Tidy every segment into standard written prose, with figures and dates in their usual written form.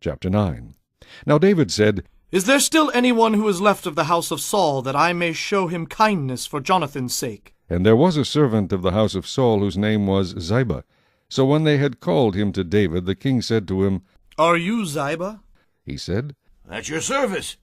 Chapter 9. Now David said, Is there still anyone who is left of the house of Saul, that I may show him kindness for Jonathan's sake? And there was a servant of the house of Saul, whose name was Ziba. So when they had called him to David, the king said to him, Are you Ziba? He said. At your service.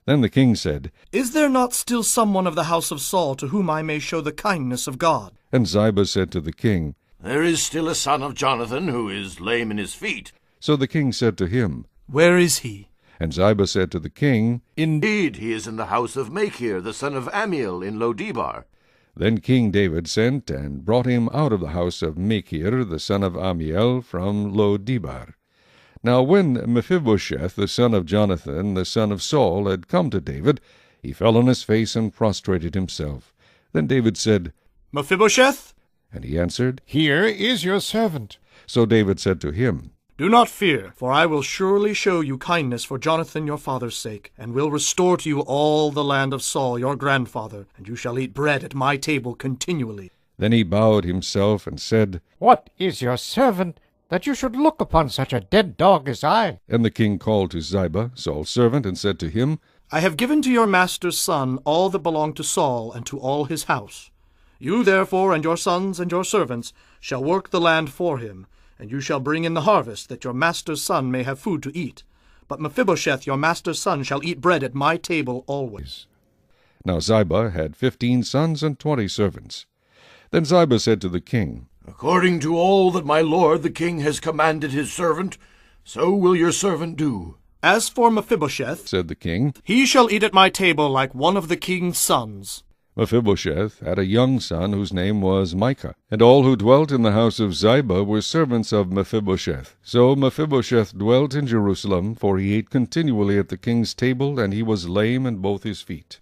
Then the king said, Is there not still someone of the house of Saul to whom I may show the kindness of God? And Ziba said to the king, There is still a son of Jonathan who is lame in his feet. So the king said to him, Where is he? And Ziba said to the king, Indeed, he is in the house of Machir, the son of Amiel, in Lo-debar. Then King David sent and brought him out of the house of Machir, the son of Amiel, from Lo-debar. Now when Mephibosheth, the son of Jonathan, the son of Saul, had come to David, he fell on his face and prostrated himself. Then David said, Mephibosheth? And he answered, Here is your servant. So David said to him, Do not fear, for I will surely show you kindness for Jonathan your father's sake, and will restore to you all the land of Saul your grandfather, and you shall eat bread at my table continually. Then he bowed himself and said, What is your servant, that you should look upon such a dead dog as I? And the king called to Ziba, Saul's servant, and said to him, I have given to your master's son all that belonged to Saul and to all his house. You therefore and your sons and your servants shall work the land for him, and you shall bring in the harvest, that your master's son may have food to eat. But Mephibosheth your master's son shall eat bread at my table always. Now Ziba had 15 sons and 20 servants. Then Ziba said to the king, According to all that my lord the king has commanded his servant, so will your servant do. As for Mephibosheth, said the king, he shall eat at my table like one of the king's sons. Mephibosheth had a young son whose name was Micah, and all who dwelt in the house of Ziba were servants of Mephibosheth. So Mephibosheth dwelt in Jerusalem, for he ate continually at the king's table, and he was lame in both his feet.